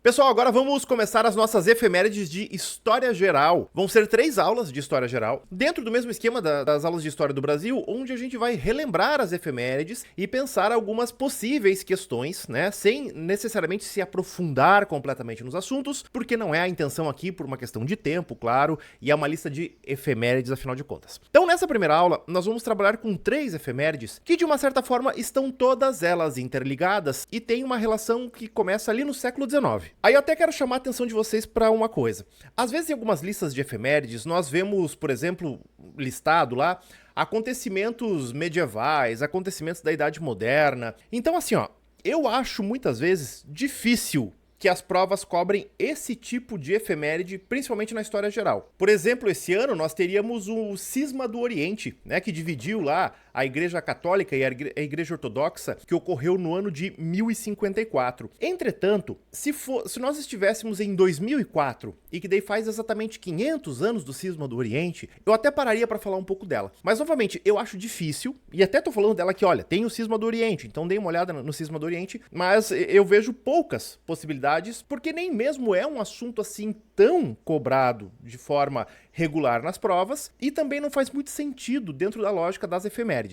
Pessoal, agora vamos começar as nossas efemérides de História Geral. Vão ser 3 aulas de História Geral, dentro do mesmo esquema das aulas de História do Brasil, onde a gente vai relembrar as efemérides e pensar algumas possíveis questões, né, sem necessariamente se aprofundar completamente nos assuntos, porque não é a intenção aqui por uma questão de tempo, claro, e é uma lista de efemérides, afinal de contas. Então, nessa primeira aula, nós vamos trabalhar com 3 efemérides que, de uma certa forma, estão todas elas interligadas e têm uma relação que começa ali no século XIX. Aí eu até quero chamar a atenção de vocês para uma coisa. Às vezes em algumas listas de efemérides nós vemos, por exemplo, listado lá, acontecimentos medievais, acontecimentos da Idade Moderna. Então assim, eu acho muitas vezes difícil que as provas cobrem esse tipo de efeméride, principalmente na história geral. Por exemplo, esse ano nós teríamos o Cisma do Oriente, né, que dividiu lá a Igreja Católica e a Igreja Ortodoxa, que ocorreu no ano de 1054. Entretanto, se nós estivéssemos em 2004, e que daí faz exatamente 500 anos do Cisma do Oriente, eu até pararia para falar um pouco dela. Mas, novamente, eu acho difícil, e até tô falando dela aqui, olha, tem o Cisma do Oriente, então dê uma olhada no Cisma do Oriente, mas eu vejo poucas possibilidades, porque nem mesmo é um assunto assim tão cobrado de forma regular nas provas, e também não faz muito sentido dentro da lógica das efemérides.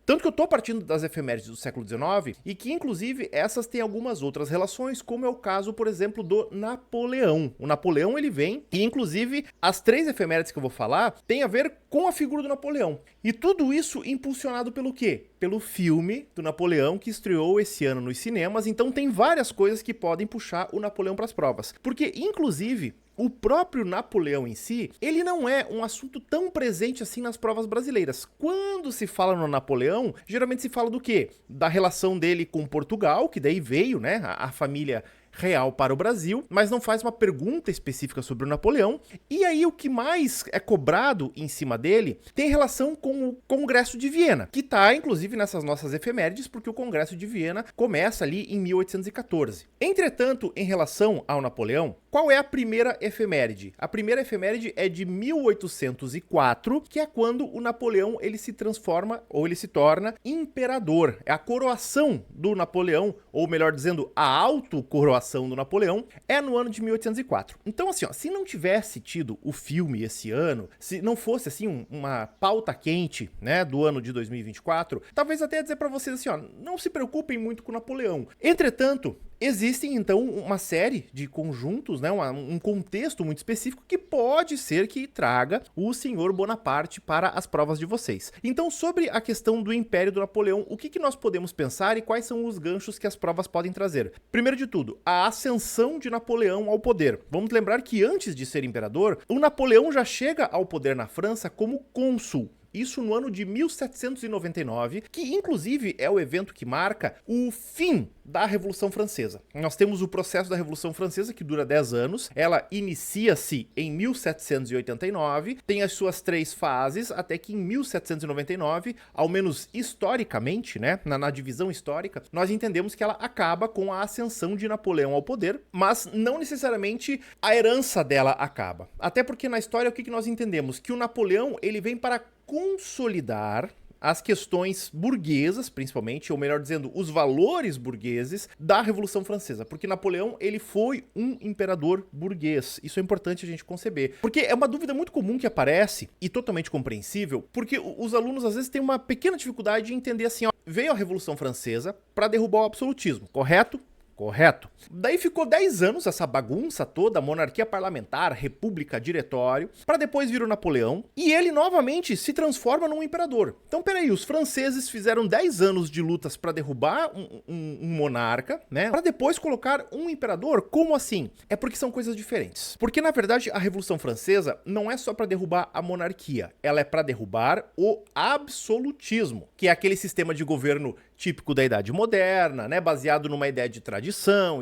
Tanto que eu tô partindo das efemérides do século XIX, e que inclusive essas têm algumas outras relações, como é o caso, por exemplo, do Napoleão. O Napoleão, ele vem, e inclusive as 3 efemérides que eu vou falar têm a ver com a figura do Napoleão. E tudo isso impulsionado pelo quê? Pelo filme do Napoleão que estreou esse ano nos cinemas, então tem várias coisas que podem puxar o Napoleão para as provas. Porque, inclusive, o próprio Napoleão em si, ele não é um assunto tão presente assim nas provas brasileiras. Quando se fala no Napoleão, geralmente se fala do quê? Da relação dele com Portugal, que daí veio, né, a família real para o Brasil, mas não faz uma pergunta específica sobre o Napoleão. E aí o que mais é cobrado em cima dele tem relação com o Congresso de Viena, que está inclusive nessas nossas efemérides, porque o Congresso de Viena começa ali em 1814. Entretanto, em relação ao Napoleão, qual é a primeira efeméride? A primeira efeméride é de 1804, que é quando o Napoleão ele se transforma, ou ele se torna imperador. É a coroação do Napoleão, ou melhor dizendo, a autocoroação do Napoleão, é no ano de 1804. Então assim, se não tivesse tido o filme esse ano, se não fosse assim uma pauta quente, né, do ano de 2024, talvez até dizer pra vocês assim, não se preocupem muito com o Napoleão. Entretanto, existem, então, uma série de conjuntos, né, um contexto muito específico que pode ser que traga o senhor Bonaparte para as provas de vocês. Então, sobre a questão do Império do Napoleão, o que nós podemos pensar e quais são os ganchos que as provas podem trazer? Primeiro de tudo, a ascensão de Napoleão ao poder. Vamos lembrar que antes de ser imperador, o Napoleão já chega ao poder na França como cônsul. Isso no ano de 1799, que inclusive é o evento que marca o fim da Revolução Francesa. Nós temos o processo da Revolução Francesa, que dura 10 anos. Ela inicia-se em 1789, tem as suas 3 fases, até que em 1799, ao menos historicamente, né, na divisão histórica, nós entendemos que ela acaba com a ascensão de Napoleão ao poder, mas não necessariamente a herança dela acaba. Até porque na história o que nós entendemos? Que o Napoleão ele vem para consolidar as questões burguesas, principalmente, ou melhor dizendo, os valores burgueses da Revolução Francesa, porque Napoleão, ele foi um imperador burguês. Isso é importante a gente conceber, porque é uma dúvida muito comum que aparece, e totalmente compreensível, porque os alunos às vezes têm uma pequena dificuldade de entender assim, veio a Revolução Francesa para derrubar o absolutismo, correto? Correto. Daí ficou 10 anos essa bagunça toda, monarquia parlamentar, república, diretório, para depois vir o Napoleão, e ele novamente se transforma num imperador. Então peraí, os franceses fizeram 10 anos de lutas para derrubar um monarca, né, para depois colocar um imperador? Como assim? É porque são coisas diferentes. Porque na verdade a Revolução Francesa não é só para derrubar a monarquia, ela é para derrubar o absolutismo, que é aquele sistema de governo típico da Idade Moderna, né, baseado numa ideia de tradição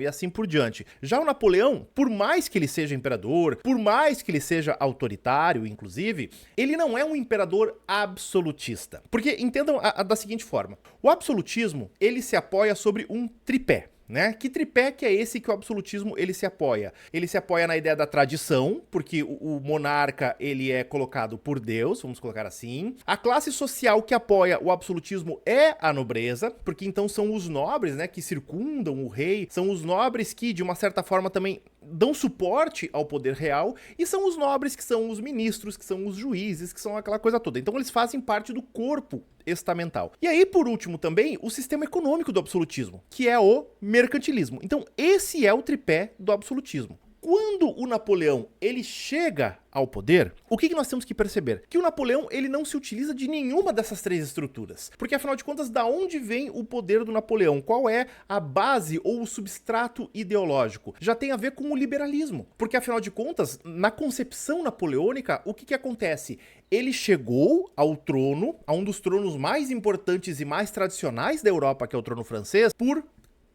e assim por diante. Já o Napoleão, por mais que ele seja imperador, por mais que ele seja autoritário, inclusive, ele não é um imperador absolutista. Porque entendam da seguinte forma, o absolutismo, ele se apoia sobre um tripé. né? Que tripé que é esse que o absolutismo ele se apoia? Ele se apoia na ideia da tradição, porque o monarca ele é colocado por Deus, vamos colocar assim. A classe social que apoia o absolutismo é a nobreza, porque então são os nobres, né, que circundam o rei, são os nobres que de uma certa forma também dão suporte ao poder real, e são os nobres que são os ministros, que são os juízes, que são aquela coisa toda. Então eles fazem parte do corpo estamental. E aí, por último, também, o sistema econômico do absolutismo, que é o mercantilismo. Então, esse é o tripé do absolutismo. Quando o Napoleão ele chega ao poder, o que nós temos que perceber? Que o Napoleão ele não se utiliza de nenhuma dessas três estruturas. Porque, afinal de contas, da onde vem o poder do Napoleão? Qual é a base ou o substrato ideológico? Já tem a ver com o liberalismo. Porque, afinal de contas, na concepção napoleônica, o que acontece? Ele chegou ao trono, a um dos tronos mais importantes e mais tradicionais da Europa, que é o trono francês, por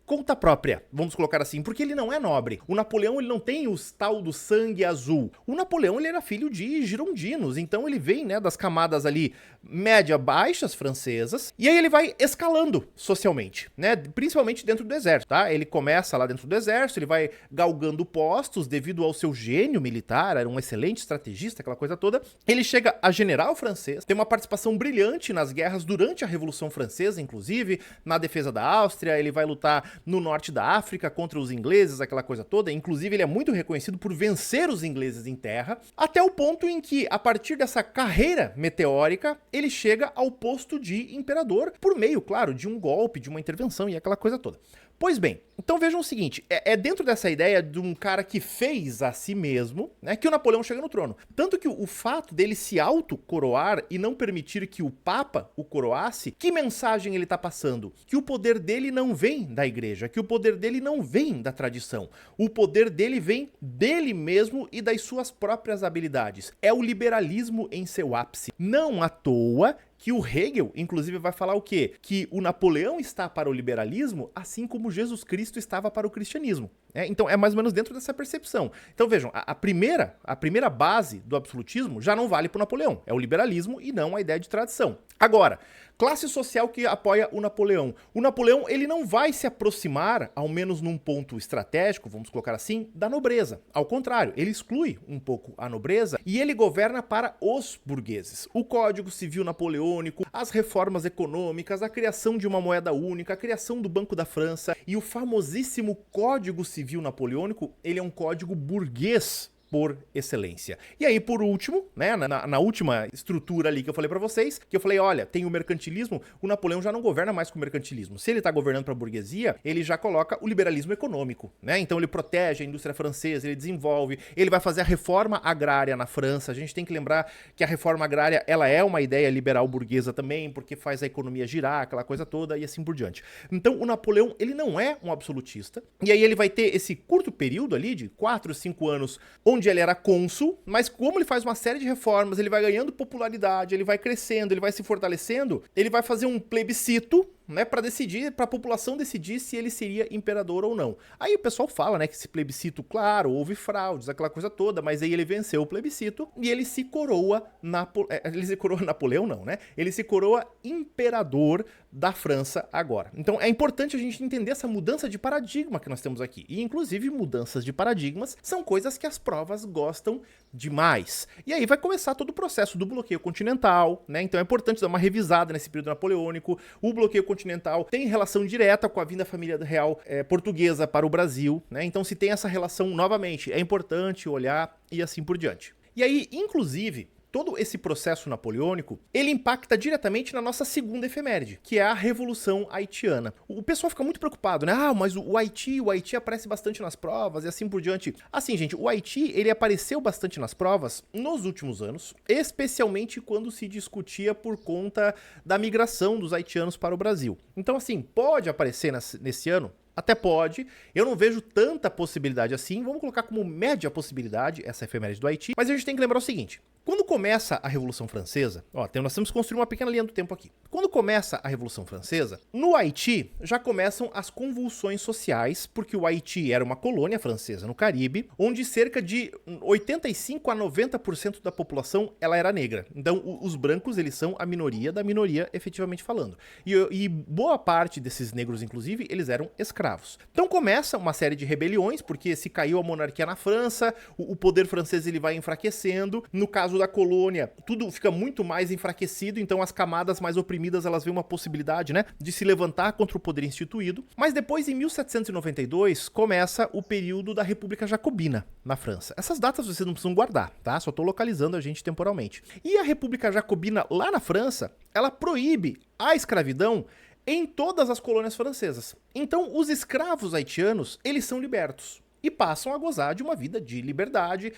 conta própria, vamos colocar assim, porque ele não é nobre. O Napoleão ele não tem o tal do sangue azul. O Napoleão ele era filho de girondinos, então ele vem, né, das camadas ali média-baixas francesas, e aí ele vai escalando socialmente, né, principalmente dentro do exército, tá? Ele começa lá dentro do exército, ele vai galgando postos devido ao seu gênio militar, era um excelente estrategista, aquela coisa toda. Ele chega a general francês, tem uma participação brilhante nas guerras durante a Revolução Francesa, inclusive, na defesa da Áustria, ele vai lutar no norte da África contra os ingleses, aquela coisa toda. Inclusive, ele é muito reconhecido por vencer os ingleses em terra, até o ponto em que, a partir dessa carreira meteórica, ele chega ao posto de imperador, por meio, claro, de um golpe, de uma intervenção e aquela coisa toda. Pois bem, então vejam o seguinte, é dentro dessa ideia de um cara que fez a si mesmo, né, que o Napoleão chega no trono. Tanto que o fato dele se auto-coroar e não permitir que o Papa o coroasse, que mensagem ele tá passando? Que o poder dele não vem da igreja, que o poder dele não vem da tradição. O poder dele vem dele mesmo e das suas próprias habilidades. É o liberalismo em seu ápice. Não à toa que o Hegel, inclusive, vai falar o quê? Que o Napoleão está para o liberalismo, assim como Jesus Cristo estava para o cristianismo. Então é mais ou menos dentro dessa percepção. Então vejam, a primeira base do absolutismo já não vale para o Napoleão. É o liberalismo e não a ideia de tradição. Agora, classe social que apoia o Napoleão. O Napoleão ele não vai se aproximar, ao menos num ponto estratégico, vamos colocar assim, da nobreza. Ao contrário, ele exclui um pouco a nobreza e ele governa para os burgueses. O Código Civil Napoleônico, as reformas econômicas, a criação de uma moeda única, a criação do Banco da França e o famosíssimo Código Civil Napoleônico, ele é um código burguês por excelência. E aí, por último, né, na última estrutura ali que eu falei pra vocês, que eu falei, olha, tem o mercantilismo, o Napoleão já não governa mais com o mercantilismo. Se ele tá governando pra burguesia, ele já coloca o liberalismo econômico, né? Então ele protege a indústria francesa, ele desenvolve, ele vai fazer a reforma agrária na França. A gente tem que lembrar que a reforma agrária, ela é uma ideia liberal burguesa também, porque faz a economia girar, aquela coisa toda e assim por diante. Então o Napoleão, ele não é um absolutista, e aí ele vai ter esse curto período ali de 4, 5 anos, onde ele era cônsul, mas como ele faz uma série de reformas, ele vai ganhando popularidade, ele vai crescendo, ele vai se fortalecendo, ele vai fazer um plebiscito, né, para decidir, para a população decidir se ele seria imperador ou não. Aí o pessoal fala, né, que esse plebiscito, claro, houve fraudes, aquela coisa toda, mas aí ele venceu o plebiscito e ele se coroa Napoleão não, né? Ele se coroa imperador da França agora. Então é importante a gente entender essa mudança de paradigma que nós temos aqui. E inclusive mudanças de paradigmas são coisas que as provas gostam demais. E aí vai começar todo o processo do bloqueio continental, né? Então é importante dar uma revisada nesse período napoleônico. O bloqueio continental tem relação direta com a vinda da família real portuguesa para o Brasil, né? Então se tem essa relação novamente, é importante olhar e assim por diante. E aí, inclusive, todo esse processo napoleônico, ele impacta diretamente na nossa segunda efeméride, que é a Revolução Haitiana. O pessoal fica muito preocupado, né? Ah, mas o Haiti aparece bastante nas provas e assim por diante. Assim, gente, o Haiti, ele apareceu bastante nas provas nos últimos anos, especialmente quando se discutia por conta da migração dos haitianos para o Brasil. Então, assim, pode aparecer nesse ano? Até pode, eu não vejo tanta possibilidade assim, vamos colocar como média possibilidade essa efeméride do Haiti, mas a gente tem que lembrar o seguinte, quando começa a Revolução Francesa, nós temos que construir uma pequena linha do tempo aqui. Quando começa a Revolução Francesa, no Haiti já começam as convulsões sociais, porque o Haiti era uma colônia francesa no Caribe, onde cerca de 85 a 90% da população ela era negra. Então os brancos eles são a minoria da minoria efetivamente falando. E boa parte desses negros, inclusive, eles eram escravos. escravos. Então começa uma série de rebeliões, porque se caiu a monarquia na França, o poder francês ele vai enfraquecendo. No caso da colônia, tudo fica muito mais enfraquecido, então as camadas mais oprimidas elas veem uma possibilidade, né, de se levantar contra o poder instituído. Mas depois, em 1792, começa o período da República Jacobina na França. Essas datas vocês não precisam guardar, tá? Só tô localizando a gente temporalmente. E a República Jacobina lá na França, ela proíbe a escravidão em todas as colônias francesas. Então, os escravos haitianos, eles são libertos e passam a gozar de uma vida de liberdade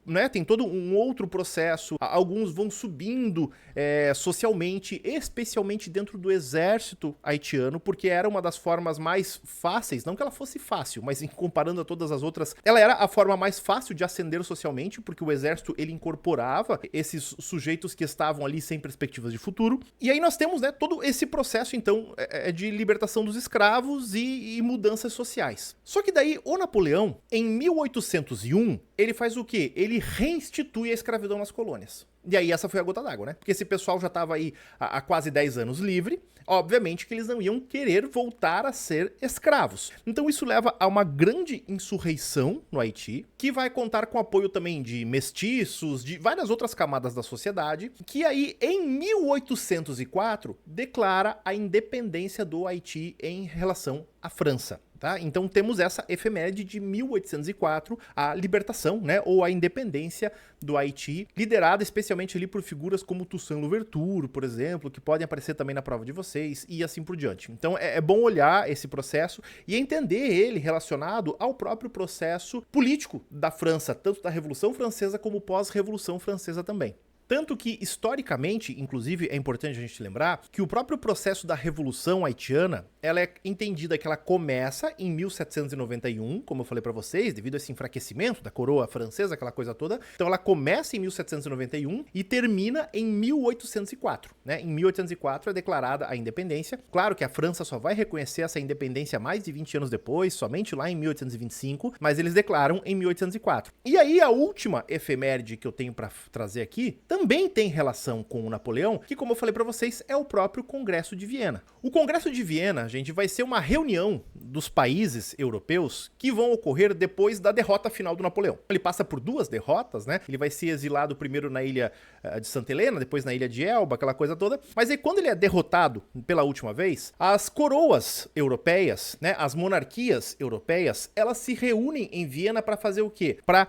né, tem todo um outro processo. Alguns vão subindo socialmente, especialmente dentro do exército haitiano, porque era uma das formas mais fáceis, não que ela fosse fácil, mas comparando a todas as outras, ela era a forma mais fácil de ascender socialmente, porque o exército ele incorporava esses sujeitos que estavam ali sem perspectivas de futuro. E aí nós temos, né, todo esse processo então de libertação dos escravos e mudanças sociais. Só que daí o Napoleão, em 1801, ele faz o quê? Ele reinstitui a escravidão nas colônias. E aí essa foi a gota d'água, né? Porque esse pessoal já estava aí há quase 10 anos livre, obviamente que eles não iam querer voltar a ser escravos. Então isso leva a uma grande insurreição no Haiti, que vai contar com o apoio também de mestiços, de várias outras camadas da sociedade, que aí em 1804 declara a independência do Haiti em relação à França. Tá? Então temos essa efeméride de 1804, a libertação, né, ou a independência do Haiti, liderada especialmente ali por figuras como Toussaint Louverture, por exemplo, que podem aparecer também na prova de vocês, e assim por diante. Então é bom olhar esse processo e entender ele relacionado ao próprio processo político da França, tanto da Revolução Francesa como pós-Revolução Francesa também. Tanto que, historicamente, inclusive, é importante a gente lembrar que o próprio processo da Revolução Haitiana, ela é entendida que ela começa em 1791, como eu falei pra vocês, devido a esse enfraquecimento da coroa francesa, aquela coisa toda. Então ela começa em 1791 e termina em 1804, né? Em 1804 é declarada a independência. Claro que a França só vai reconhecer essa independência mais de 20 anos depois, somente lá em 1825, mas eles declaram em 1804. E aí a última efeméride que eu tenho pra trazer aqui também tem relação com o Napoleão, que, como eu falei pra vocês, é o próprio Congresso de Viena. O Congresso de Viena, gente, vai ser uma reunião dos países europeus que vão ocorrer depois da derrota final do Napoleão. Ele passa por duas derrotas, né? Ele vai ser exilado primeiro na ilha de Santa Helena, depois na ilha de Elba, aquela coisa toda. Mas aí quando ele é derrotado pela última vez, as coroas europeias, né, as monarquias europeias, elas se reúnem em Viena para fazer o quê? Para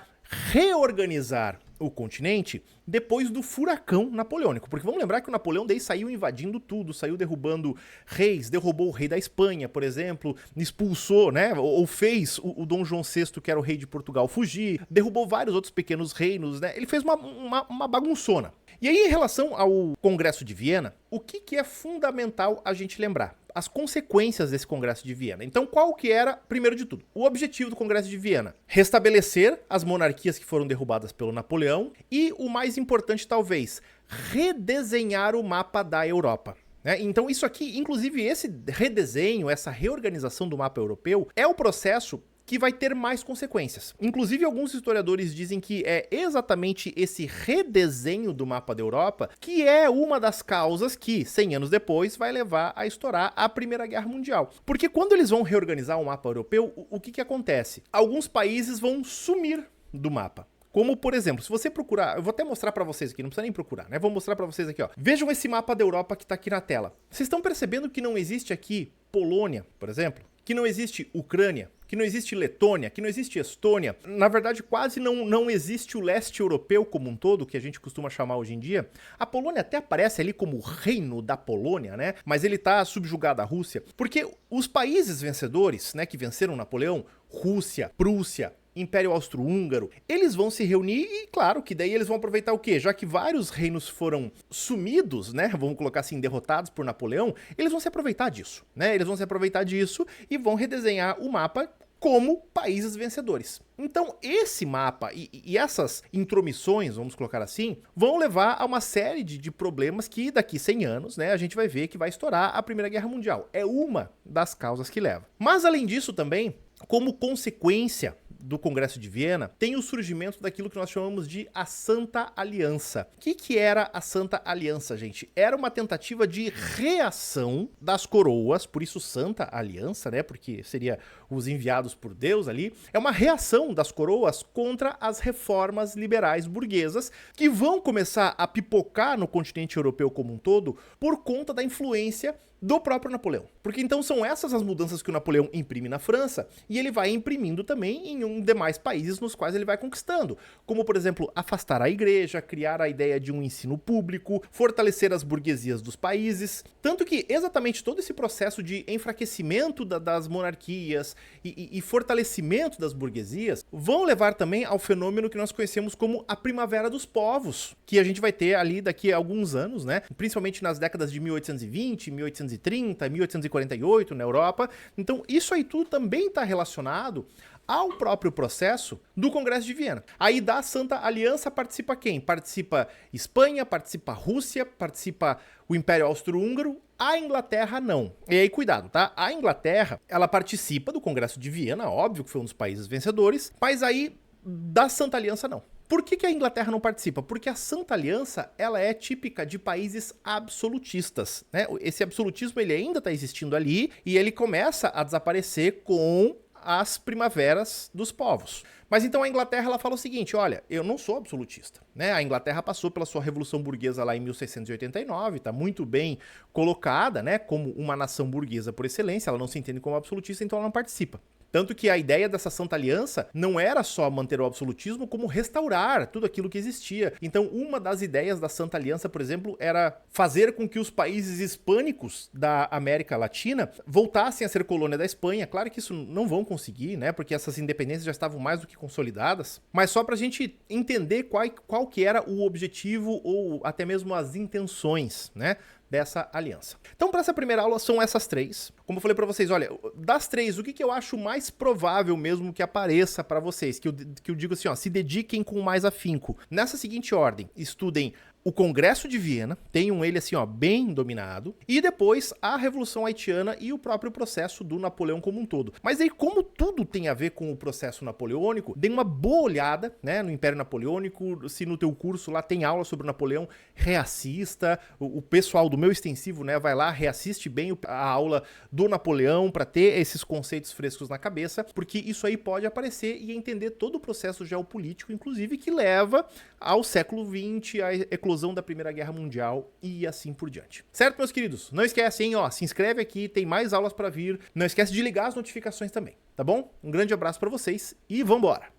reorganizar o continente depois do furacão napoleônico. Porque vamos lembrar que o Napoleão daí saiu invadindo tudo, saiu derrubando reis, derrubou o rei da Espanha, por exemplo, expulsou, né, ou fez o Dom João VI, que era o rei de Portugal, fugir, derrubou vários outros pequenos reinos, né, ele fez uma bagunçona. E aí, em relação ao Congresso de Viena, o que é fundamental a gente lembrar? As consequências desse Congresso de Viena. Então, qual que era, primeiro de tudo, o objetivo do Congresso de Viena? Restabelecer as monarquias que foram derrubadas pelo Napoleão e, o mais importante talvez, redesenhar o mapa da Europa. Então isso aqui, inclusive esse redesenho, essa reorganização do mapa europeu, é o processo que vai ter mais consequências. Inclusive, alguns historiadores dizem que é exatamente esse redesenho do mapa da Europa que é uma das causas que, 100 anos depois, vai levar a estourar a Primeira Guerra Mundial. Porque quando eles vão reorganizar o mapa europeu, o que acontece? Alguns países vão sumir do mapa. Como, por exemplo, se você procurar, eu vou até mostrar pra vocês aqui, não precisa nem procurar, né? Vou mostrar pra vocês aqui, ó. Vejam esse mapa da Europa que tá aqui na tela. Vocês estão percebendo que não existe aqui Polônia, por exemplo? Que não existe Ucrânia? Que não existe Letônia, que não existe Estônia. Na verdade, quase não existe o leste europeu como um todo, que a gente costuma chamar hoje em dia. A Polônia até aparece ali como o reino da Polônia, né? Mas ele tá subjugado à Rússia. Porque os países vencedores, né, que venceram Napoleão, Rússia, Prússia, Império Austro-Húngaro, eles vão se reunir e, claro, que daí eles vão aproveitar o quê? Já que vários reinos foram sumidos, né, vamos colocar assim, derrotados por Napoleão, eles vão se aproveitar disso, né? Eles vão se aproveitar disso e vão redesenhar o mapa como países vencedores. Então, esse mapa e essas intromissões, vamos colocar assim, vão levar a uma série de problemas que daqui 100 anos, né, a gente vai ver que vai estourar a Primeira Guerra Mundial. É uma das causas que leva. Mas, além disso também, como consequência do Congresso de Viena, tem o surgimento daquilo que nós chamamos de a Santa Aliança. O que era a Santa Aliança, gente? Era uma tentativa de reação das coroas, por isso Santa Aliança, né? Porque seria os enviados por Deus ali. É uma reação das coroas contra as reformas liberais burguesas que vão começar a pipocar no continente europeu como um todo por conta da influência do próprio Napoleão. Porque então são essas as mudanças que o Napoleão imprime na França e ele vai imprimindo também em demais países nos quais ele vai conquistando. Como, por exemplo, afastar a igreja, criar a ideia de um ensino público, fortalecer as burguesias dos países. Tanto que exatamente todo esse processo de enfraquecimento das monarquias e fortalecimento das burguesias vão levar também ao fenômeno que nós conhecemos como a Primavera dos Povos, que a gente vai ter ali daqui a alguns anos, né? Principalmente nas décadas de 1820, 1830, 1848 na Europa. Então isso aí tudo também está relacionado ao próprio processo do Congresso de Viena. Aí da Santa Aliança participa quem? Participa Espanha, participa Rússia, participa o Império Austro-Húngaro, a Inglaterra não. E aí cuidado, tá? A Inglaterra, ela participa do Congresso de Viena, óbvio que foi um dos países vencedores, mas aí da Santa Aliança não. Por que a Inglaterra não participa? Porque a Santa Aliança, ela é típica de países absolutistas, né? Esse absolutismo, ele ainda está existindo ali e ele começa a desaparecer com as primaveras dos povos. Mas então a Inglaterra, ela fala o seguinte, olha, eu não sou absolutista, né? A Inglaterra passou pela sua Revolução Burguesa lá em 1689, está muito bem colocada, né, como uma nação burguesa por excelência, ela não se entende como absolutista, então ela não participa. Tanto que a ideia dessa Santa Aliança não era só manter o absolutismo, como restaurar tudo aquilo que existia. Então, uma das ideias da Santa Aliança, por exemplo, era fazer com que os países hispânicos da América Latina voltassem a ser colônia da Espanha. Claro que isso não vão conseguir, né? Porque essas independências já estavam mais do que consolidadas. Mas só pra gente entender qual que era o objetivo ou até mesmo as intenções, né, dessa aliança. Então, para essa primeira aula, são essas três. Como eu falei para vocês, olha, das três, o que eu acho mais provável mesmo que apareça para vocês? Que eu digo assim, ó, se dediquem com mais afinco. Nessa seguinte ordem, estudem o Congresso de Viena, tenham ele assim, ó, bem dominado, e depois a Revolução Haitiana e o próprio processo do Napoleão como um todo. Mas aí, como tudo tem a ver com o processo napoleônico, dê uma boa olhada, né, no Império Napoleônico, se no teu curso lá tem aula sobre o Napoleão, reassista, o pessoal do meu extensivo, né, vai lá, reassiste bem a aula do Napoleão para ter esses conceitos frescos na cabeça, porque isso aí pode aparecer e entender todo o processo geopolítico, inclusive, que leva ao século XX, à eclosão da Primeira Guerra Mundial e assim por diante. Certo, meus queridos? Não esquece, hein, ó, se inscreve aqui, tem mais aulas para vir. Não esquece de ligar as notificações também, tá bom? Um grande abraço para vocês e vambora!